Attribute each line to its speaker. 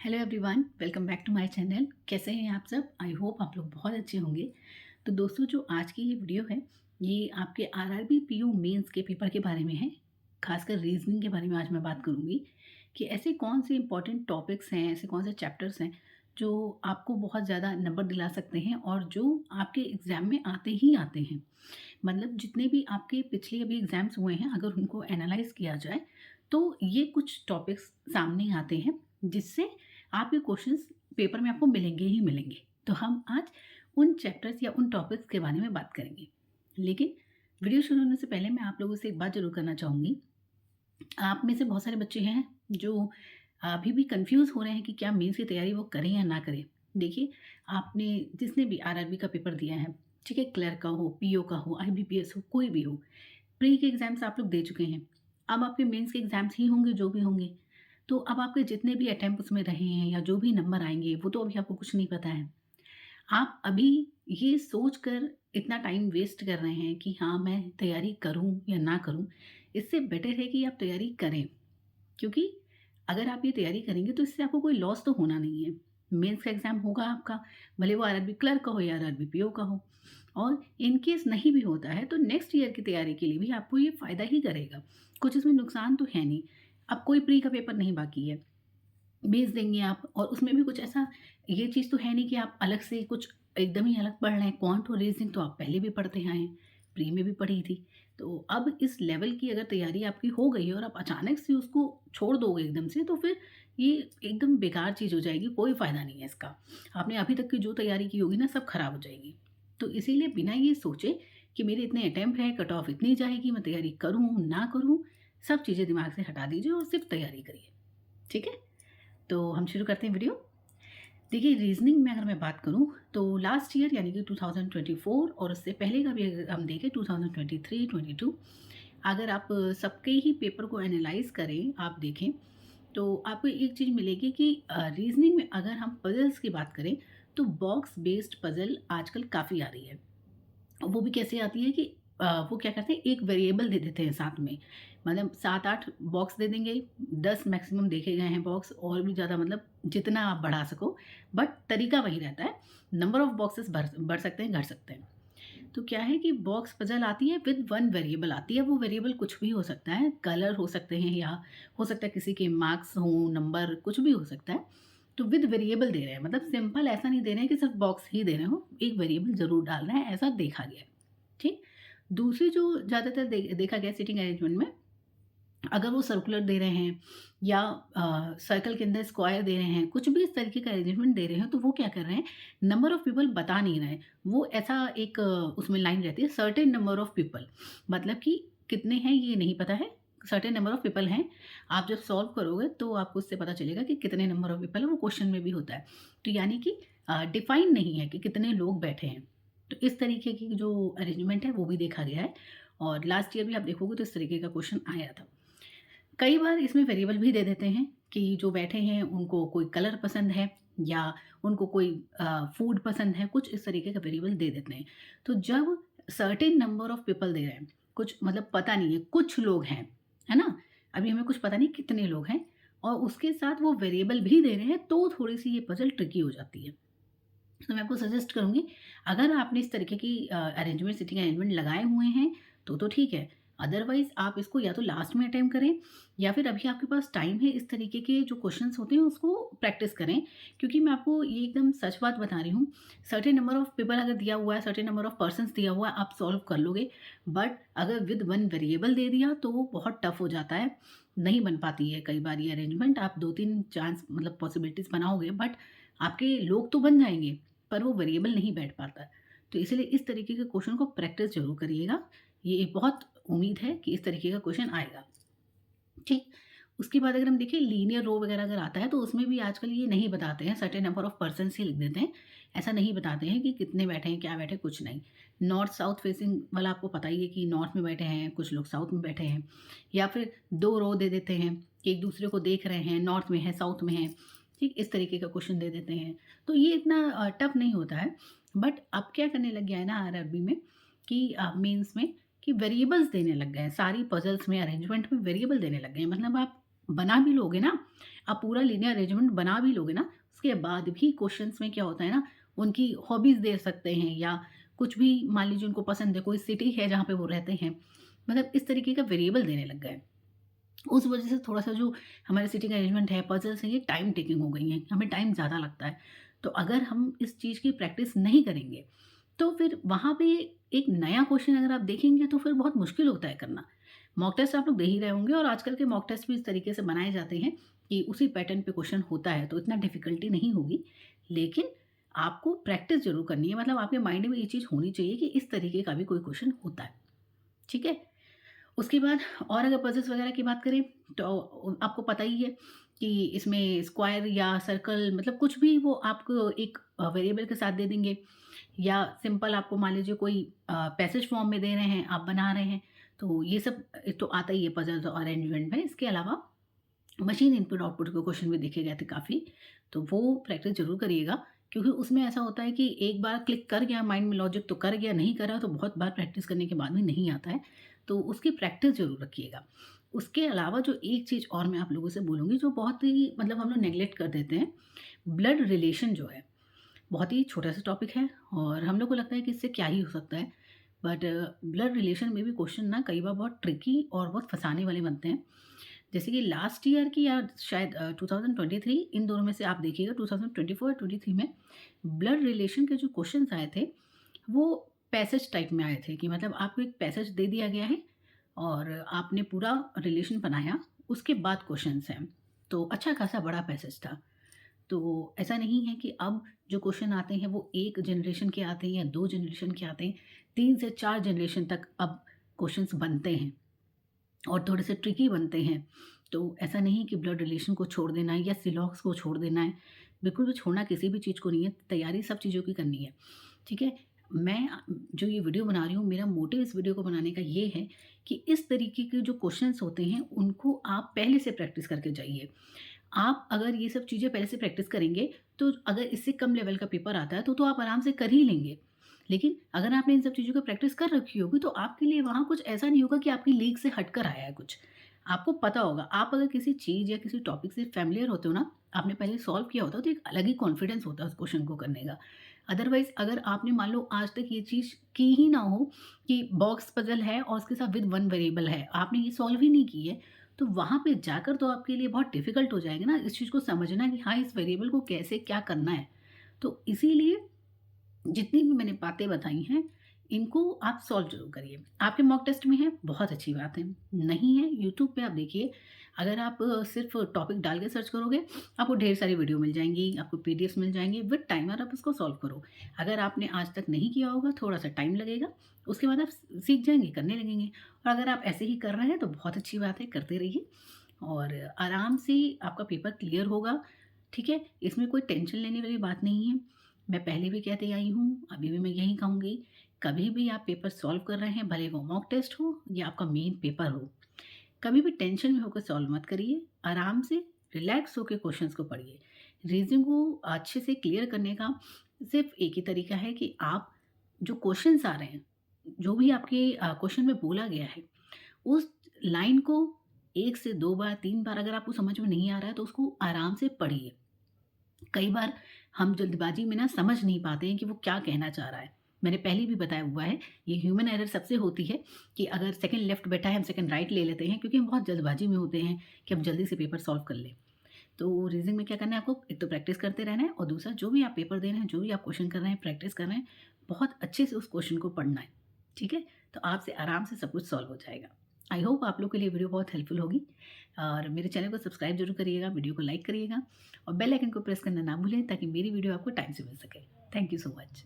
Speaker 1: Hello everyone, welcome back to my channel. कैसे हैं आप सब? आई होप आप लोग बहुत अच्छे होंगे। तो दोस्तों, जो आज की ये वीडियो है, ये आपके आरआरबी पीयू मेंस के पेपर के बारे में है। खासकर रीजनिंग के बारे में आज मैं बात करूंगी कि ऐसे कौन से इंपॉर्टेंट टॉपिक्स हैं, ऐसे कौन से चैप्टर्स हैं जो आपको बहुत ज़्यादा नंबर दिला सकते हैं और जो आपके एग्ज़ाम में आते ही आते हैं। मतलब जितने भी आपके पिछले अभी एग्ज़ाम्स हुए हैं, अगर उनको एनालाइज़ किया जाए तो ये कुछ टॉपिक्स सामने आते हैं जिससे आपके क्वेश्चंस पेपर में आपको मिलेंगे ही मिलेंगे। तो हम आज उन चैप्टर्स या उन टॉपिक्स के बारे में बात करेंगे। लेकिन वीडियो शुरू होने से पहले मैं आप लोगों से एक बात ज़रूर करना चाहूँगी। आप में से बहुत सारे बच्चे हैं जो अभी भी कंफ्यूज हो रहे हैं कि क्या मेंस की तैयारी वो करें या ना करें। देखिए, आपने जिसने भी आरआरबी का पेपर दिया है, ठीक है, क्लर्क का हो, पीओ का हो, आईबीपीएस हो, कोई भी हो, प्री के एग्जाम्स आप लोग दे चुके हैं। अब आपके मेंस के एग्जाम्स ही होंगे जो भी होंगे। तो अब आपके जितने भी अटेम्प्ट उसमें रहे हैं या जो भी नंबर आएंगे वो तो अभी आपको कुछ नहीं पता है। आप अभी ये सोचकर इतना टाइम वेस्ट कर रहे हैं कि हाँ, मैं तैयारी करूं या ना करूं। इससे बेटर है कि आप तैयारी करें, क्योंकि अगर आप ये तैयारी करेंगे तो इससे आपको कोई लॉस तो होना नहीं है। मेंस का एग्ज़ाम होगा आपका, भले वो आरआरबी क्लर्क का हो या आरआरबी पीओ का हो। और इन केस नहीं भी होता है तो नेक्स्ट ईयर की तैयारी के लिए भी आपको ये फ़ायदा ही करेगा। कुछ इसमें नुकसान तो है नहीं। अब कोई प्री का पेपर नहीं बाकी है, भेज देंगे आप, और उसमें भी कुछ ऐसा ये चीज़ तो है नहीं कि आप अलग से कुछ एकदम ही अलग पढ़ रहे हैं। क्वांट और रीजनिंग तो आप पहले भी पढ़ते आए हैं, प्री में भी पढ़ी थी। तो अब इस लेवल की अगर तैयारी आपकी हो गई है और आप अचानक से उसको छोड़ दोगे एकदम से, तो फिर ये एकदम बेकार चीज़ हो जाएगी, कोई फ़ायदा नहीं है इसका। आपने अभी तक की जो तैयारी की होगी ना, सब खराब हो जाएगी। तो इसीलिए बिना ये सोचे कि मेरे इतने अटैम्प्ट है, कट ऑफ इतनी जाएगी, मैं तैयारी करूँ ना करूँ, सब चीज़ें दिमाग से हटा दीजिए और सिर्फ तैयारी करिए। ठीक है? तो हम शुरू करते हैं वीडियो। देखिए, रीजनिंग में अगर मैं बात करूं तो लास्ट ईयर यानी कि 2024 और उससे पहले का भी अगर हम देखें 2023 22, अगर आप सबके ही पेपर को एनालाइज करें, आप देखें, तो आपको एक चीज़ मिलेगी कि रीजनिंग में अगर हम पजल्स की बात करें तो बॉक्स बेस्ड पजल आजकल काफ़ी आ रही है। वो भी कैसे आती है कि वो क्या करते हैं, एक वेरिएबल दे देते हैं साथ में। मतलब 7-8 बॉक्स दे देंगे, 10 मैक्सिमम देखे गए हैं बॉक्स, और भी ज़्यादा मतलब जितना आप बढ़ा सको, बट तरीका वही रहता है। नंबर ऑफ बॉक्सेस बढ़ सकते हैं, घट सकते हैं। तो क्या है कि बॉक्स पजल आती है विद वन वेरिएबल आती है। वो वेरिएबल कुछ भी हो सकता है, कलर हो सकते हैं, या हो सकता है किसी के मार्क्स हों, नंबर, कुछ भी हो सकता है। तो विद वेरिएबल दे रहे हैं, मतलब सिंपल ऐसा नहीं दे रहे हैं कि सिर्फ बॉक्स ही दे रहे हो, एक वेरिएबल ज़रूर डाल रहे हैं, ऐसा देखा गया है। ठीक। दूसरी जो ज़्यादातर देखा गया सिटिंग अरेंजमेंट में, अगर वो सर्कुलर दे रहे हैं या सर्कल के अंदर स्क्वायर दे रहे हैं, कुछ भी इस तरीके का अरेंजमेंट दे रहे हैं, तो वो क्या कर रहे हैं, नंबर ऑफ पीपल बता नहीं रहे हैं। वो ऐसा एक उसमें लाइन रहती है, सर्टेन नंबर ऑफ पीपल, मतलब कि कितने हैं ये नहीं पता है, सर्टेन नंबर ऑफ पीपल हैं। आप जब सॉल्व करोगे तो आपको उससे पता चलेगा कि कितने नंबर ऑफ पीपल है, वो क्वेश्चन में भी होता है। तो यानी कि डिफाइन नहीं है कि कितने लोग बैठे हैं। तो इस तरीके की जो अरेंजमेंट है वो भी देखा गया है, और लास्ट ईयर भी आप देखोगे तो इस तरीके का क्वेश्चन आया था। कई बार इसमें वेरिएबल भी दे देते हैं कि जो बैठे हैं उनको कोई कलर पसंद है, या उनको कोई फूड पसंद है, कुछ इस तरीके का वेरिएबल दे देते हैं। तो जब certain number of people they रहे हैं, कुछ मतलब पता नहीं है, कुछ लोग हैं, है ना, अभी हमें कुछ पता नहीं कितने लोग हैं, और उसके साथ वो वेरिएबल भी दे रहे हैं, तो थोड़ी सी ये पजल ट्रिकी हो जाती है। तो मैं आपको सजेस्ट करूँगी, अगर आपने इस तरीके की अरेंजमेंट, सिटिंग अरेंजमेंट लगाए हुए हैं तो ठीक है। अदरवाइज़ आप इसको या तो लास्ट में अटेम्प्ट करें, या फिर अभी आपके पास टाइम है, इस तरीके के जो क्वेश्चंस होते हैं उसको प्रैक्टिस करें। क्योंकि मैं आपको ये एकदम सच बात बता रही हूँ, सर्टेन नंबर ऑफ पीपल अगर दिया हुआ है, सर्टेन नंबर ऑफ पर्सन्स दिया हुआ है, आप सॉल्व कर लोगे। बट अगर विद वन वेरिएबल दे दिया तो वो बहुत टफ हो जाता है, नहीं बन पाती है कई बार ये अरेंजमेंट। आप 2-3 चांस मतलब पॉसिबिलिटीज़ बनाओगे, बट आपके लोग तो बन जाएँगे, पर वो वेरिएबल नहीं बैठ पाता। तो इसीलिए इस तरीके के क्वेश्चन को प्रैक्टिस ज़रूर करिएगा। ये बहुत उम्मीद है कि इस तरीके का क्वेश्चन आएगा। ठीक। उसके बाद अगर हम देखें लीनियर रो वगैरह अगर आता है तो उसमें भी आजकल ये नहीं बताते हैं, सर्टेन नंबर ऑफ पर्सन्स ही लिख देते हैं। ऐसा नहीं बताते हैं कि कितने बैठे हैं, क्या बैठे हैं, कुछ नहीं। नॉर्थ साउथ फेसिंग वाला आपको पता ही है कि नॉर्थ में बैठे हैं, कुछ लोग साउथ में बैठे हैं। या फिर 2 रो दे देते हैं कि एक दूसरे को देख रहे हैं, नॉर्थ में है, साउथ में है। ठीक, इस तरीके का क्वेश्चन दे देते हैं। तो ये इतना टफ नहीं होता है। बट अब क्या करने लग गया है ना आरआरबी में, कि मेंस में, कि वेरिएबल्स देने लग गए हैं। सारी पजल्स में, अरेंजमेंट में वेरिएबल देने लग गए हैं। मतलब आप बना भी लोगे ना, आप पूरा लीनियर अरेंजमेंट बना भी लोगे ना, उसके बाद भी क्वेश्चंस में क्या होता है ना, उनकी हॉबीज़ दे सकते हैं या कुछ भी मान लीजिए उनको पसंद है, कोई सिटी है जहाँ पे वो रहते हैं, मतलब इस तरीके का वेरिएबल देने लग गए। उस वजह से थोड़ा-सा जो हमारे सिटिंग अरेंजमेंट है, पज़ल्स हैं, ये टाइम टेकिंग हो गई हैं, हमें टाइम ज़्यादा लगता है। तो अगर हम इस चीज़ की प्रैक्टिस नहीं करेंगे, तो फिर वहाँ पे एक नया क्वेश्चन अगर आप देखेंगे तो फिर बहुत मुश्किल होता है करना। मॉक टेस्ट आप लोग दे ही रहे होंगे और आजकल के मॉक टेस्ट भी इस तरीके से बनाए जाते हैं कि उसी पैटर्न पे क्वेश्चन होता है, तो इतना डिफ़िकल्टी नहीं होगी। लेकिन आपको प्रैक्टिस ज़रूर करनी है, मतलब आपके माइंड में ये चीज़ होनी चाहिए कि इस तरीके का भी कोई क्वेश्चन होता है। ठीक है? उसके बाद और अगर पज़ल्स वगैरह की बात करें तो आपको पता ही है कि इसमें स्क्वायर या सर्कल मतलब कुछ भी वो आपको एक वेरिएबल के साथ दे देंगे या सिंपल आपको मान लीजिए कोई पैसेज फॉर्म में दे रहे हैं, आप बना रहे हैं, तो ये सब तो आता ही है पज़ल्स और अरेंजमेंट में। इसके अलावा मशीन इनपुट आउटपुट के क्वेश्चन भी देखे गए थे काफ़ी, तो वो प्रैक्टिस ज़रूर करिएगा क्योंकि उसमें ऐसा होता है कि एक बार क्लिक कर गया माइंड में लॉजिक तो कर गया, नहीं करा तो बहुत बार प्रैक्टिस करने के बाद भी नहीं आता है, तो उसकी प्रैक्टिस ज़रूर रखिएगा। उसके अलावा जो एक चीज़ और मैं आप लोगों से बोलूँगी जो बहुत ही मतलब हम लोग नेगलेक्ट कर देते हैं, ब्लड रिलेशन जो है, बहुत ही छोटा-सा टॉपिक है और हम लोग को लगता है कि इससे क्या ही हो सकता है, बट ब्लड रिलेशन में भी क्वेश्चन ना कई बार बहुत ट्रिकी और बहुत फँसाने वाले बनते हैं। जैसे कि लास्ट ईयर की या शायद 2023 इन दोनों में से आप देखिएगा 2024 23 में ब्लड रिलेशन के जो क्वेश्चंस आए थे, वो पैसेज टाइप में आए थे कि मतलब आपको एक पैसेज दे दिया गया है और आपने पूरा रिलेशन बनाया, उसके बाद क्वेश्चंस हैं। तो अच्छा खासा बड़ा पैसेज था। तो ऐसा नहीं है कि अब जो क्वेश्चन आते हैं वो 1 जनरेशन के आते हैं या 2 जनरेशन के आते हैं, 3 से 4 जनरेशन तक अब क्वेश्चंस बनते हैं। और थोड़े से ट्रिकी बनते हैं। तो ऐसा नहीं कि ब्लड रिलेशन को छोड़ देना है या सिलॉक्स को छोड़ देना है। बिल्कुल भी छोड़ना किसी भी चीज़ को नहीं है, तैयारी सब चीज़ों की करनी है। ठीक है? मैं जो ये वीडियो बना रही हूँ, मेरा मोटिव इस वीडियो को बनाने का ये है कि इस तरीके के जो क्वेश्चन्स होते हैं, उनको आप पहले से प्रैक्टिस करके जाइए। आप अगर ये सब चीज़ें पहले से प्रैक्टिस करेंगे, तो अगर इससे कम लेवल का पेपर आता है, तो आप आराम से कर ही लेंगे। लेकिन अगर आपने इन सब चीज़ों की प्रैक्टिस कर रखी होगी, तो आपके लिए वहाँ कुछ ऐसा नहीं होगा कि आपकी लीग से हटकर आया है कुछ। आपको पता होगा, आप अगर किसी चीज़ या किसी टॉपिक से फ़ैमिलियर होते हो ना, आपने पहले सॉल्व किया होता है, तो एक अलग ही कॉन्फिडेंस होता है उस क्वेश्चन को करने का। अदरवाइज़ अगर आपने मान लो आज तक ये चीज़ की ही ना हो कि बॉक्स पज़ल है और उसके साथ विद 1 वेरिएबल है, आपने ये सॉल्व ही नहीं की है, तो वहाँ पे जाकर तो आपके लिए बहुत डिफ़िकल्ट हो जाएगा ना इस चीज़ को समझना कि हाँ, इस वेरिएबल को कैसे क्या करना है। तो इसीलिए जितनी भी मैंने बातें बताई हैं, इनको आप सॉल्व ज़रूर करिए। आपके मॉक टेस्ट में है, बहुत अच्छी बात है। नहीं है, यूट्यूब पे आप देखिए, अगर आप सिर्फ़ टॉपिक डाल के सर्च करोगे, आपको ढेर सारी वीडियो मिल जाएँगी, आपको पीडीएफ्स मिल जाएँगे, विद टाइमर आप उसको सॉल्व करो। अगर आपने आज तक नहीं किया होगा, थोड़ा-सा टाइम लगेगा, उसके बाद आप सीख जाएँगे, करने लगेंगे और अगर आप ऐसे ही कर रहे हैं, तो बहुत अच्छी बात है, करते रहिए और आराम से आपका पेपर क्लियर होगा, ठीक है? इसमें कोई टेंशन लेने वाली बात नहीं है। मैं पहले भी कहती आई हूँ, अभी भी मैं यही कहूँगी, कभी भी आप पेपर सॉल्व कर रहे हैं, भले वो मॉक टेस्ट हो या आपका मेन पेपर हो, कभी भी टेंशन में होकर सॉल्व मत करिए। आराम से रिलैक्स होके क्वेश्चंस को पढ़िए। रीज़निंग को अच्छे से क्लियर करने का सिर्फ़ एक ही तरीका है कि आप जो क्वेश्चंस आ रहे हैं, जो भी आपके क्वेश्चन में बोला गया है, उस लाइन को 1 से 2 बार, 3 बार अगर आपको समझ में नहीं आ रहा है, तो उसको आराम से पढ़िए। कई बार हम जल्दबाजी में ना समझ नहीं पाते हैं कि वो क्या कहना चाह रहा है। मैंने पहले भी बताया हुआ है, ये ह्यूमन एरर सबसे होती है कि अगर सेकंड लेफ्ट बैठा है, हम सेकंड राइट ले लेते हैं क्योंकि हम बहुत जल्दबाजी में होते हैं कि हम जल्दी से पेपर सॉल्व कर लें। तो रीज़निंग में क्या करना है आपको, एक तो प्रैक्टिस करते रहना है और दूसरा जो भी आप पेपर दे रहे हैं, जो भी आप क्वेश्चन कर रहे हैं, प्रैक्टिस कर रहे हैं, बहुत अच्छे से उस क्वेश्चन को पढ़ना है। ठीक है? तो आपसे आराम से सब कुछ सॉल्व हो जाएगा। आई होप आप लोग के लिए वीडियो बहुत हेल्पफुल होगी और मेरे चैनल को सब्सक्राइब ज़रूर करिएगा, वीडियो को लाइक करिएगा और बेल आइकन को प्रेस करना ना भूलें ताकि मेरी वीडियो आपको टाइम से मिल सके। Thank you so much.